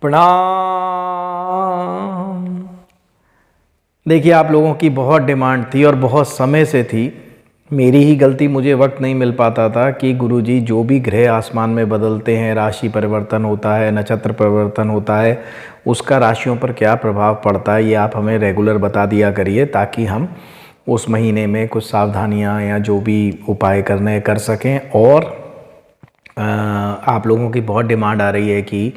प्रणाम। देखिए, आप लोगों की बहुत डिमांड थी और बहुत समय से थी, मेरी ही गलती, मुझे वक्त नहीं मिल पाता था कि गुरुजी जो भी ग्रह आसमान में बदलते हैं, राशि परिवर्तन होता है, नक्षत्र परिवर्तन होता है, उसका राशियों पर क्या प्रभाव पड़ता है, ये आप हमें रेगुलर बता दिया करिए ताकि हम उस महीने में कुछ सावधानियां या जो भी उपाय करने कर सकें। और आप लोगों की बहुत डिमांड आ रही है कि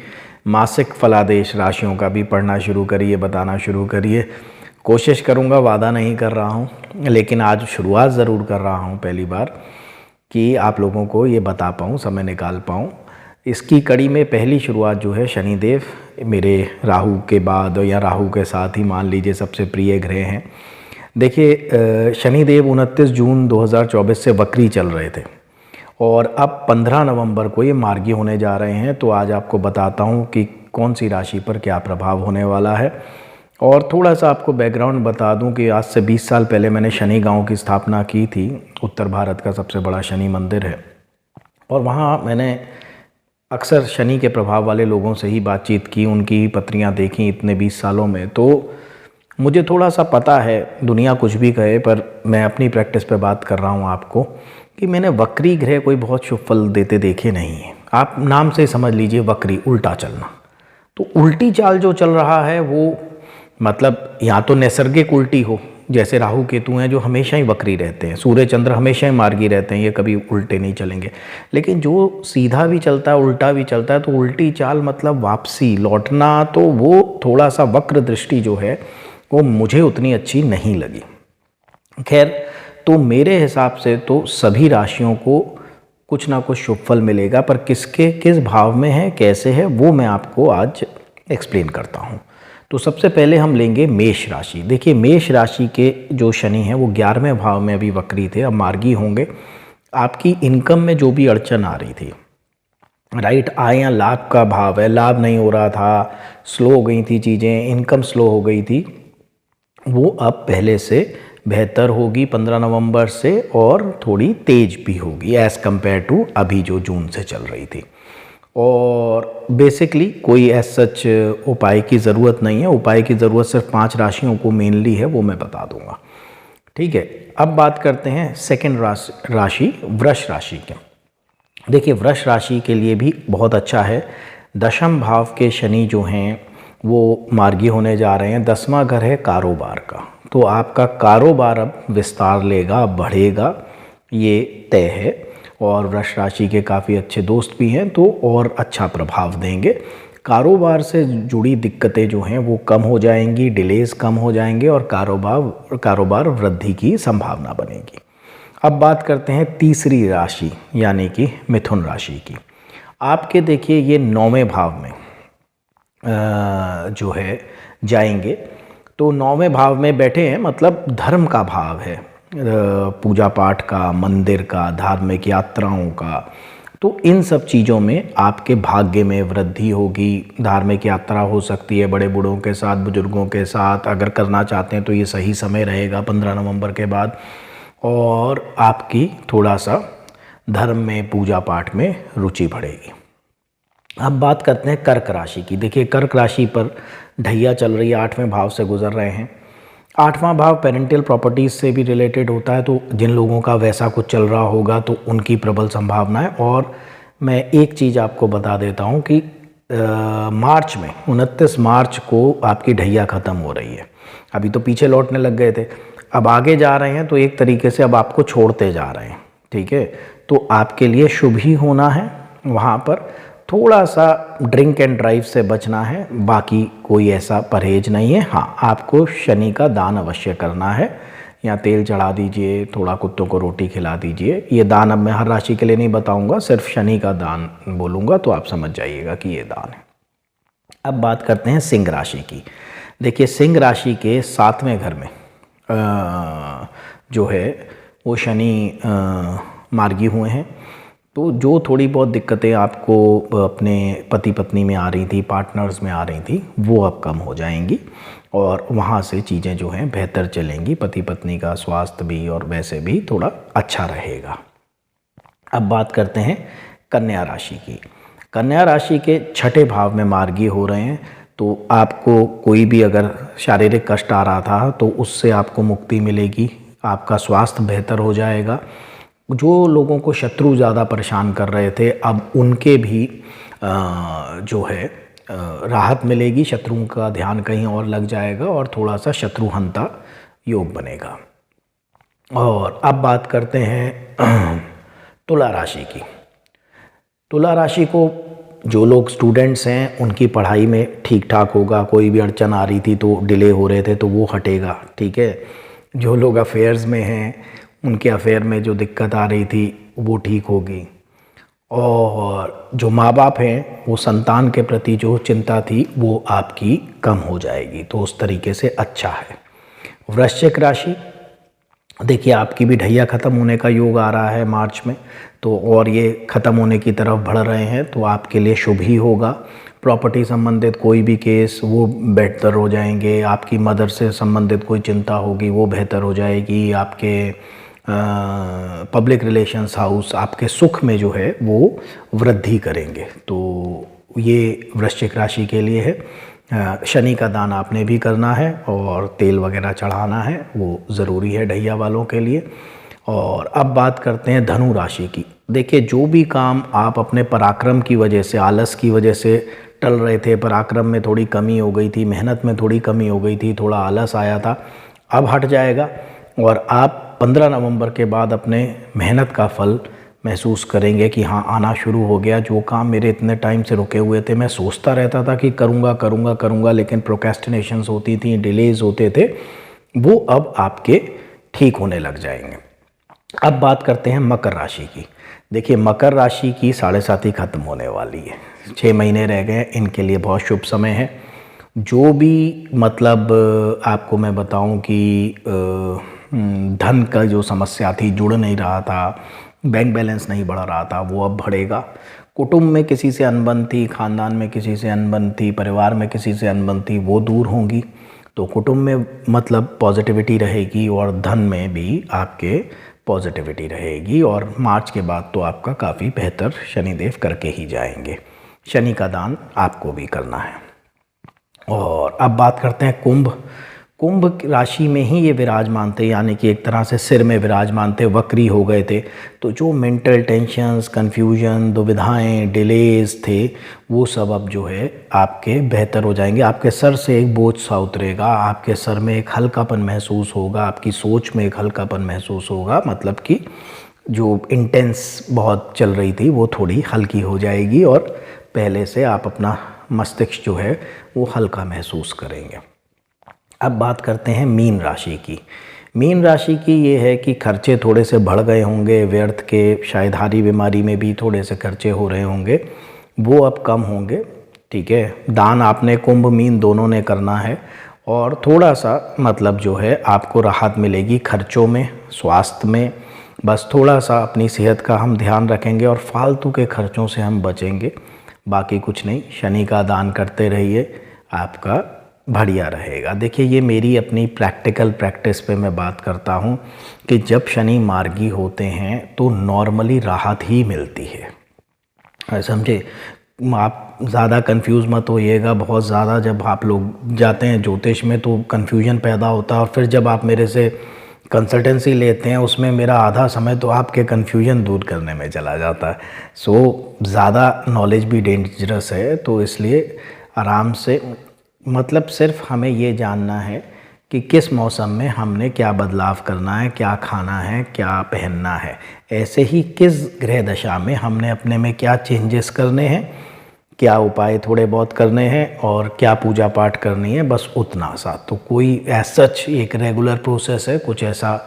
मासिक फलादेश राशियों का भी पढ़ना शुरू करिए, बताना शुरू करिए। कोशिश करूंगा, वादा नहीं कर रहा हूं, लेकिन आज शुरुआत ज़रूर कर रहा हूं पहली बार कि आप लोगों को ये बता पाऊं, समय निकाल पाऊं। इसकी कड़ी में पहली शुरुआत जो है, शनिदेव मेरे राहु के बाद या राहु के साथ ही मान लीजिए सबसे प्रिय ग्रह हैं। देखिए, शनिदेव 29 जून 2024 से वक्री चल रहे थे और अब 15 नवंबर को ये मार्गी होने जा रहे हैं। तो आज आपको बताता हूँ कि कौन सी राशि पर क्या प्रभाव होने वाला है। और थोड़ा सा आपको बैकग्राउंड बता दूं कि आज से 20 साल पहले मैंने शनि गांव की स्थापना की थी। उत्तर भारत का सबसे बड़ा शनि मंदिर है और वहाँ मैंने अक्सर शनि के प्रभाव वाले लोगों से ही बातचीत की, उनकी पत्रियाँ देखी इतने 20 सालों में। तो मुझे थोड़ा सा पता है, दुनिया कुछ भी कहे, पर मैं अपनी प्रैक्टिस पे बात कर रहा हूँ आपको, कि मैंने वक्री ग्रह कोई बहुत शुभ फल देते देखे नहीं हैं। आप नाम से समझ लीजिए, वक्री, उल्टा चलना। तो उल्टी चाल जो चल रहा है वो मतलब या तो नैसर्गिक उल्टी हो, जैसे राहु केतु हैं जो हमेशा ही वक्री रहते हैं, सूर्य चंद्र हमेशा ही मार्गी रहते हैं, ये कभी उल्टे नहीं चलेंगे। लेकिन जो सीधा भी चलता है, उल्टा भी चलता है, तो उल्टी चाल मतलब वापसी, लौटना, तो वो थोड़ा सा वक्र दृष्टि जो है वो मुझे उतनी अच्छी नहीं लगी। खैर, तो मेरे हिसाब से तो सभी राशियों को कुछ ना कुछ शुभ फल मिलेगा, पर किसके किस भाव में है, कैसे है, वो मैं आपको आज एक्सप्लेन करता हूँ। तो सबसे पहले हम लेंगे मेष राशि। देखिए, मेष राशि के जो शनि हैं वो 11वें भाव में अभी वक्री थे, अब मार्गी होंगे। आपकी इनकम में जो भी अड़चन आ रही थी, राइट, आय या लाभ का भाव है, लाभ नहीं हो रहा था, स्लो हो गई थी चीज़ें, इनकम स्लो हो गई थी, वो अब पहले से बेहतर होगी 15 नवंबर से, और थोड़ी तेज भी होगी एज़ कम्पेयर टू अभी जो जून से चल रही थी। और बेसिकली कोई ऐसा सच उपाय की ज़रूरत नहीं है, उपाय की ज़रूरत सिर्फ 5 राशियों को मेनली है, वो मैं बता दूंगा। ठीक है, अब बात करते हैं सेकंड राशि वृष राशि के। देखिए, वृष राशि के लिए भी बहुत अच्छा है। दशम भाव के शनि जो हैं वो मार्गी होने जा रहे हैं। 10वां घर है कारोबार का, तो आपका कारोबार अब विस्तार लेगा, बढ़ेगा, ये तय है। और वृष राशि के काफ़ी अच्छे दोस्त भी हैं, तो और अच्छा प्रभाव देंगे। कारोबार से जुड़ी दिक्कतें जो हैं वो कम हो जाएंगी, डिलेज कम हो जाएंगे, और कारोबार वृद्धि की संभावना बनेगी। अब बात करते हैं तीसरी राशि यानी कि मिथुन राशि की। आपके देखिए, ये 9वें भाव में जो है जाएंगे, तो 9वें भाव में बैठे हैं, मतलब धर्म का भाव है, पूजा पाठ का, मंदिर का, धार्मिक यात्राओं का। तो इन सब चीज़ों में आपके भाग्य में वृद्धि होगी। धार्मिक यात्रा हो सकती है बड़े बूढ़ों के साथ, बुजुर्गों के साथ, अगर करना चाहते हैं तो ये सही समय रहेगा 15 नवंबर के बाद। और आपकी थोड़ा सा धर्म में, पूजा पाठ में रुचि बढ़ेगी। अब बात करते हैं कर्क राशि की। देखिए, कर्क राशि पर ढैया चल रही है, 8वें भाव से गुजर रहे हैं। 8वां भाव पेरेंटल प्रॉपर्टीज़ से भी रिलेटेड होता है, तो जिन लोगों का वैसा कुछ चल रहा होगा तो उनकी प्रबल संभावना है। और मैं एक चीज़ आपको बता देता हूँ कि मार्च में 29 मार्च को आपकी ढैया ख़त्म हो रही है। अभी तो पीछे लौटने लग गए थे, अब आगे जा रहे हैं, तो एक तरीके से अब आपको छोड़ते जा रहे हैं। ठीक है, तो आपके लिए शुभ ही होना है। वहाँ पर थोड़ा सा ड्रिंक एंड ड्राइव से बचना है, बाकी कोई ऐसा परहेज नहीं है। हाँ, आपको शनि का दान अवश्य करना है, या तेल चढ़ा दीजिए, थोड़ा कुत्तों को रोटी खिला दीजिए। ये दान अब मैं हर राशि के लिए नहीं बताऊंगा, सिर्फ शनि का दान बोलूँगा, तो आप समझ जाइएगा कि ये दान है। अब बात करते हैं सिंह राशि की। देखिए, सिंह राशि के 7वें घर में जो है वो शनि मार्गी हुए हैं। तो जो थोड़ी बहुत दिक्कतें आपको अपने पति पत्नी में आ रही थी, पार्टनर्स में आ रही थी, वो अब कम हो जाएंगी और वहाँ से चीज़ें जो हैं बेहतर चलेंगी। पति पत्नी का स्वास्थ्य भी और वैसे भी थोड़ा अच्छा रहेगा। अब बात करते हैं कन्या राशि की। कन्या राशि के छठे भाव में मार्गी हो रहे हैं, तो आपको कोई भी अगर शारीरिक कष्ट आ रहा था तो उससे आपको मुक्ति मिलेगी, आपका स्वास्थ्य बेहतर हो जाएगा। जो लोगों को शत्रु ज़्यादा परेशान कर रहे थे अब उनके भी जो है राहत मिलेगी, शत्रुओं का ध्यान कहीं और लग जाएगा और थोड़ा सा शत्रुहंता योग बनेगा। और अब बात करते हैं तुला राशि की। तुला राशि को जो लोग स्टूडेंट्स हैं उनकी पढ़ाई में ठीक ठाक होगा, कोई भी अड़चन आ रही थी तो डिले हो रहे थे तो वो हटेगा, ठीक है। जो लोग अफेयर्स में हैं उनके अफेयर में जो दिक्कत आ रही थी वो ठीक होगी। और जो माँ बाप हैं वो संतान के प्रति जो चिंता थी वो आपकी कम हो जाएगी, तो उस तरीके से अच्छा है। वृश्चिक राशि, देखिए आपकी भी ढैया ख़त्म होने का योग आ रहा है मार्च में, तो और ये ख़त्म होने की तरफ बढ़ रहे हैं तो आपके लिए शुभ ही होगा। प्रॉपर्टी संबंधित कोई भी केस वो बेहतर हो जाएंगे, आपकी मदर से संबंधित कोई चिंता होगी वो बेहतर हो जाएगी, आपके पब्लिक रिलेशंस हाउस आपके सुख में जो है वो वृद्धि करेंगे, तो ये वृश्चिक राशि के लिए है। शनि का दान आपने भी करना है और तेल वगैरह चढ़ाना है, वो ज़रूरी है ढैया वालों के लिए। और अब बात करते हैं धनु राशि की। देखिए जो भी काम आप अपने पराक्रम की वजह से, आलस की वजह से टल रहे थे, पराक्रम में थोड़ी कमी हो गई थी, मेहनत में थोड़ी कमी हो गई थी, थोड़ा आलस आया था, अब हट जाएगा और आप 15 नवंबर के बाद अपने मेहनत का फल महसूस करेंगे कि हाँ आना शुरू हो गया। जो काम मेरे इतने टाइम से रुके हुए थे, मैं सोचता रहता था कि करूँगा करूँगा करूँगा, लेकिन प्रोक्रेस्टिनेशंस होती थी, डिलेज होते थे, वो अब आपके ठीक होने लग जाएंगे। अब बात करते हैं मकर राशि की। देखिए मकर राशि की 7.5 ख़त्म होने वाली है, 6 महीने रह गए, इनके लिए बहुत शुभ समय है। जो भी मतलब आपको मैं बताऊं कि धन का जो समस्या थी, जुड़ नहीं रहा था, बैंक बैलेंस नहीं बढ़ रहा था, वो अब बढ़ेगा। कुटुंब में किसी से अनबन थी, ख़ानदान में किसी से अनबन थी, परिवार में किसी से अनबन थी, वो दूर होंगी, तो कुटुंब में मतलब पॉजिटिविटी रहेगी और धन में भी आपके पॉजिटिविटी रहेगी। और मार्च के बाद तो आपका काफ़ी बेहतर शनिदेव करके ही जाएंगे। शनि का दान आपको भी करना है। और अब बात करते हैं कुंभ। कुंभ राशि में ही ये विराजमान थे, यानी कि एक तरह से सिर में विराजमान थे, वक्री हो गए थे, तो जो मेंटल टेंशन्स, कन्फ्यूजन, दुविधाएं, डिलेज थे, वो सब अब जो है आपके बेहतर हो जाएंगे। आपके सर से एक बोझ सा उतरेगा, आपके सर में एक हल्कापन महसूस होगा, आपकी सोच में एक हल्कापन महसूस होगा, मतलब कि जो इंटेंस बहुत चल रही थी वो थोड़ी हल्की हो जाएगी और पहले से आप अपना मस्तिष्क जो है वो हल्का महसूस करेंगे। अब बात करते हैं मीन राशि की। मीन राशि की ये है कि खर्चे थोड़े से बढ़ गए होंगे, व्यर्थ के, शायद हारी बीमारी में भी थोड़े से खर्चे हो रहे होंगे, वो अब कम होंगे, ठीक है। दान आपने कुंभ मीन दोनों ने करना है और थोड़ा सा मतलब जो है आपको राहत मिलेगी खर्चों में, स्वास्थ्य में। बस थोड़ा सा अपनी सेहत का हम ध्यान रखेंगे और फालतू के खर्चों से हम बचेंगे, बाकी कुछ नहीं। शनि का दान करते रहिए, आपका बढ़िया रहेगा। देखिए ये मेरी अपनी प्रैक्टिकल प्रैक्टिस पे मैं बात करता हूँ कि जब शनि मार्गी होते हैं तो नॉर्मली राहत ही मिलती है, समझे। आप ज़्यादा कंफ्यूज मत होइएगा, बहुत ज़्यादा जब आप लोग जाते हैं ज्योतिष में तो कन्फ्यूजन पैदा होता है, और फिर जब आप मेरे से कंसल्टेंसी लेते हैं उसमें मेरा आधा समय तो आपके कन्फ्यूजन दूर करने में चला जाता है। सो ज़्यादा नॉलेज भी डेंजरस है, तो इसलिए आराम से, मतलब सिर्फ हमें ये जानना है कि किस मौसम में हमने क्या बदलाव करना है, क्या खाना है, क्या पहनना है। ऐसे ही किस ग्रह दशा में हमने अपने में क्या चेंजेस करने हैं, क्या उपाय थोड़े बहुत करने हैं और क्या पूजा पाठ करनी है, बस उतना सा। तो कोई ऐसा सच एक रेगुलर प्रोसेस है, कुछ ऐसा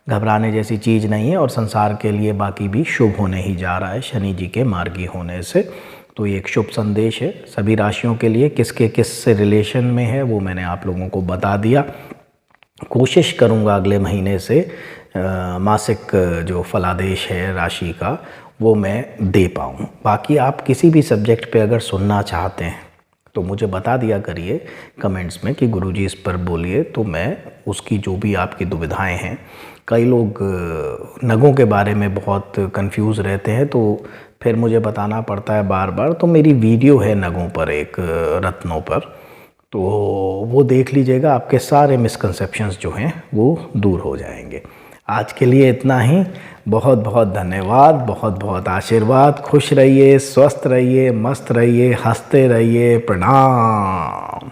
घबराने जैसी चीज़ नहीं है। और संसार के लिए बाकी भी शुभ होने ही जा रहा है शनि जी के मार्गी होने से, तो ये एक शुभ संदेश है सभी राशियों के लिए। किसके किस से रिलेशन में है वो मैंने आप लोगों को बता दिया। कोशिश करूँगा अगले महीने से मासिक जो फलादेश है राशि का वो मैं दे पाऊँ। बाकी आप किसी भी सब्जेक्ट पे अगर सुनना चाहते हैं तो मुझे बता दिया करिए कमेंट्स में कि गुरुजी इस पर बोलिए, तो मैं उसकी जो भी आपकी दुविधाएं हैं, कई लोग नगों के बारे में बहुत कंफ्यूज रहते हैं, तो फिर मुझे बताना पड़ता है बार बार। तो मेरी वीडियो है नगों पर, एक रत्नों पर, तो वो देख लीजिएगा, आपके सारे मिसकंसेप्शंस जो हैं वो दूर हो जाएंगे। आज के लिए इतना ही। बहुत बहुत धन्यवाद, बहुत बहुत आशीर्वाद। खुश रहिए, स्वस्थ रहिए, मस्त रहिए, हंसते रहिए। प्रणाम।